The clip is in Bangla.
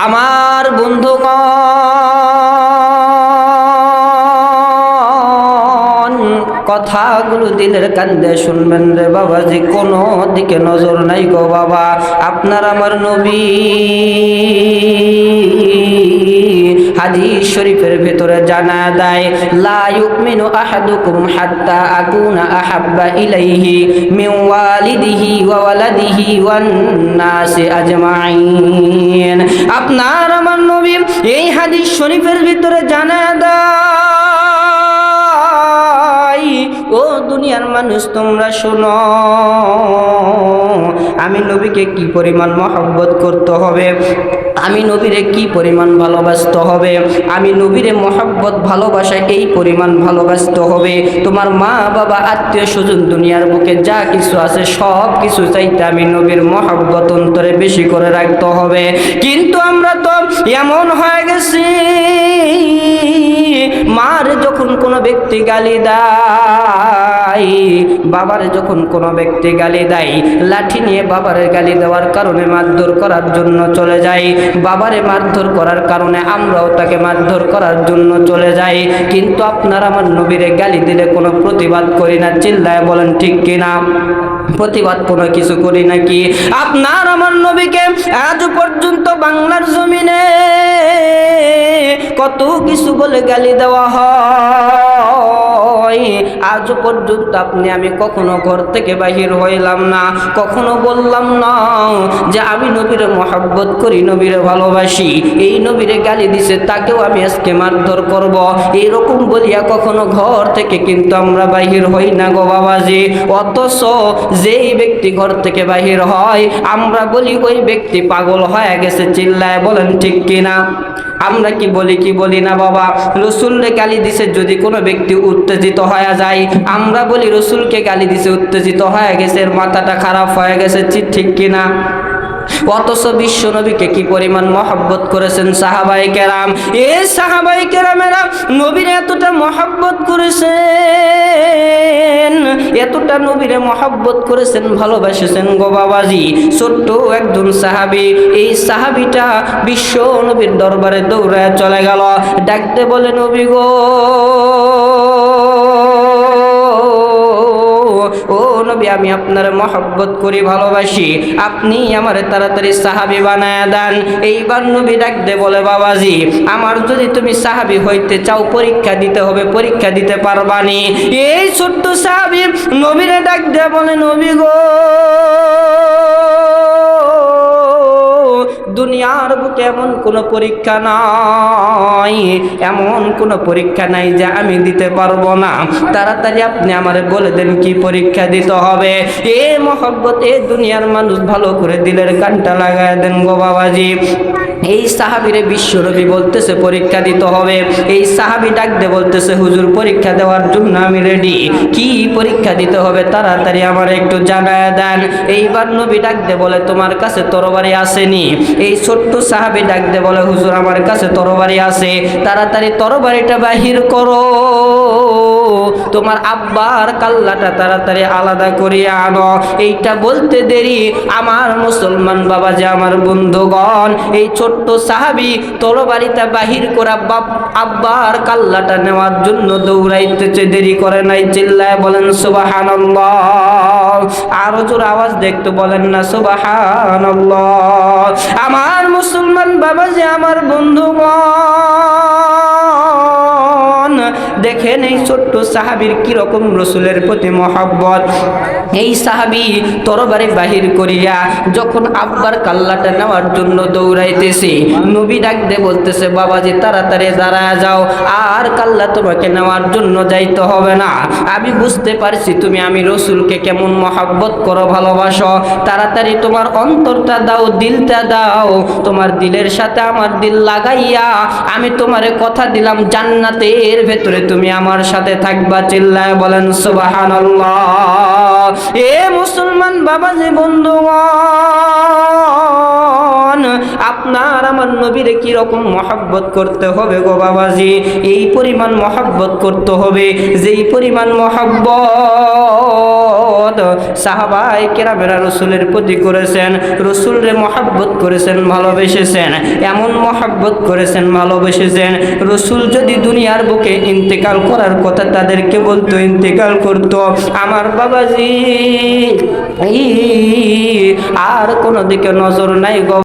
আমার বন্ধুগণ, কথাগুলো দিলের কান্দে শুনবেন রে বাবাজি, কোনো দিকে নজর নাই গো বাবা। আপনার আমার নবী হাদিস শরীফের ভিতরে জানা দেয়, লা ইউমিনু আহাদুকুম হাত্তা আকুনা আহাব্বা ইলাইহি মিন ওয়ালিদিহি ওয়া ওয়ালাদিহি ওয়ান নাসি আজমাইন। আপনার আমার নবী এই হাদিস শরীফের ভিতরে জানা দেয়, ও দুনিয়ার মানুষ তোমরা শোনো, আমি নবীকে কি পরিমাণ মহব্বত করতে হবে, আমি নবীরে কি পরিমাণ ভালোবাসতে হবে, আমি নবীরে মহব্বত ভালোবাসা এই পরিমাণ ভালোবাসতে হবে, তোমার মা বাবা আত্মীয় স্বজন দুনিয়ার বুকে যা কিছু আছে সব কিছু চাইতে আমি নবীর মহব্বত অন্তরে বেশি করে রাখতে হবে। কিন্তু আমরা তো এমন হয়ে গেছি, মার যখন কোনো ব্যক্তি গালি দেয়, বাবার যখন কোনো ব্যক্তি গালি দেয়, লাঠি নিয়ে বাবারে গালি দেওয়ার কারণে মারধর করার জন্য চলে যাই, বাবারে মারধর করার কারণে আমরাও তাকে মারধর করার জন্য চলে যাই। কিন্তু আপনার আমার নবীরে গালি দিলে কোনো প্রতিবাদ করি না, চিল্লায় বলেন ঠিক কিনা? প্রতিবাদ কোনো কিছু করি নাকি? আপনার আমার নবীকে আজ পর্যন্ত বাংলার জমিনে কত কিছু বলে গালি দেওয়া হয়, আজ পর্যন্ত আপনি আমি কখনো ঘর থেকে বাহির হইলাম না, কখনো বললাম না যে আমি নবীরে মহব্বত করি, নবীরে ভালোবাসি, এই নবীরে গালি দিছে তাকেও আমি আজকে মারধর করব, এইরকম বলিয়া কখনো ঘর থেকে কিন্তু আমরা বাহির হই না গো বাবাজি। অথচ যেই ব্যক্তি ঘর থেকে বাহির হয় আমরা বলি ওই ব্যক্তি পাগল হয়ে গেছে, চিল্লায় বলেন ঠিক কিনা? আমরা কি বলি কি বলি না বাবা? রসুলকে গালি দিছে যদি কোনো ব্যক্তি উত্তেজিত হয়ে যায়, আমরা বলি রসুলকে গালি দিছে উত্তেজিত হয়ে গেছে, এর মাথাটা খারাপ হয়ে গেছে, ঠিক কিনা? অথচ বিশ্ব নবীকে কি পরিমাণ মহব্বত করেছেন সাহাবায়ে কেরাম। এই সাহাবায়ে কেরামেরা নবীরে এতটা মহব্বত করেছেন, এতটা নবীরে মহব্বত করেছেন, ভালোবাসেছেন গো বাবাজি। ছোট্ট একজন সাহাবী, এই সাহাবীটা বিশ্ব নবীর দরবারে দৌড়ায় চলে গেল, ডাকতে বলে নবী গো, ও নবী আমি আপনার মহব্বত করি, ভালোবাসি, আপনি আমার তাড়াতাড়ি সাহাবী বানায় দেন। এইবার নবী ডাকতে বলে বাবাজি, আমার যদি তুমি সাহাবী হইতে চাও পরীক্ষা দিতে হবে, পরীক্ষা দিতে পারবানি? এই ছোট্ট সাহাবী নবীরে ডাকতে বলে নবী গো, দুনিয়ার বুকে এমন কোনো পরীক্ষা নাই, এমন কোনো পরীক্ষা নাই যে আমি দিতে পারবো না, তাড়াতাড়ি আপনি আমারে বলে দেন কি পরীক্ষা দিতে হবে। এ মহব্বত এ দুনিয়ার মানুষ ভালো করে দিলের কানটা লাগায় দেন গো বাবাজি। এই সাহাবীরে বিশ্বনবী বলতেছে পরীক্ষা দিতে হবে, এই সাহাবী ডাকতে বলতেছে হুজুর পরীক্ষা দেওয়ার জন্য আমি রেডি, কি পরীক্ষা দিতে হবে তাড়াতাড়ি আমার একটু জানায় দেন। এইবার নবী ডাকতে বলে তোমার কাছে তরবারি আসেনি? এই ছোট্ট সাহাবী ডাকতে বলে হুজুর আমার কাছে তরবারি আছে, তাড়াতাড়ি তরবারিটা বাহির করো, তোমার আব্বার কাল্লাটা তাড়াতাড়ি আলাদা করিয়া আনো। এইটা বলতে দেরি আমার মুসলমান বাবা যে আমার বন্ধুগণ, এই ছোট্ট সাহাবী তরবারিটা বাহির করা আব্বার কাল্লাটা নেওয়ার জন্য দৌড়াইতেছে, দেরি করে নাই, চিল্লায় বলেন সুবহানাল্লাহ। আরো জোর আওয়াজ দেখতে বলেন না সুবহানাল্লাহ। আমার মুসলমান বাবা যে আমার বন্ধুগণ, দেখেন এই ছোট্ট সাহাবীর কিরকম রসুলের প্রতি মহব্বত। এই সাহাবী তরবারি বাহির করিয়া যখন আব্বার কাল্লাটা নেওয়ার জন্য দৌড়াইতেছে, নবী ডাকতে বলতেছে বাবাজি তাড়াতাড়ি দাঁড়ায় যাও, আর কাল্লা তোমাকে নেওয়ার জন্য যাইতে হবে না, আমি বুঝতে পারছি তুমি আমি রসুলকে কেমন মহব্বত করো, ভালোবাসো, তাড়াতাড়ি তোমার অন্তরটা দাও, দিলটা দাও, তোমার দিলের সাথে আমার দিল লাগাইয়া আমি তোমারে কথা দিলাম জান্নাতের ভেতরে তুমি আমার সাথে থাকবা, চিল্লায় বলেন সুবহানাল্লাহ। এ মুসলমান বাবাজি বন্ধুগণ, আপনার আমার নবীরে কি রকম মহব্বত করতে হবে গো বাবাজি, এই পরিমাণ মহব্বত করতে হবে যেই পরিমাণ মহব্বত মহব্বত সাহাবায়ে কেরামেরা রসুলের প্রতি করেছেন, রসুলরে মহব্বত করেছেন, ভালোবেসেছেন, এমন মহব্বত করেছেন, ভালোবেসেছেন। রসুল যদি দুনিয়ার বুকে ইন্তেকাল করার কথা তাদেরকে বলতো, ইন্তেকাল করতো। আমার বাবাজি আর কোনো দিকে নজর নাই গো।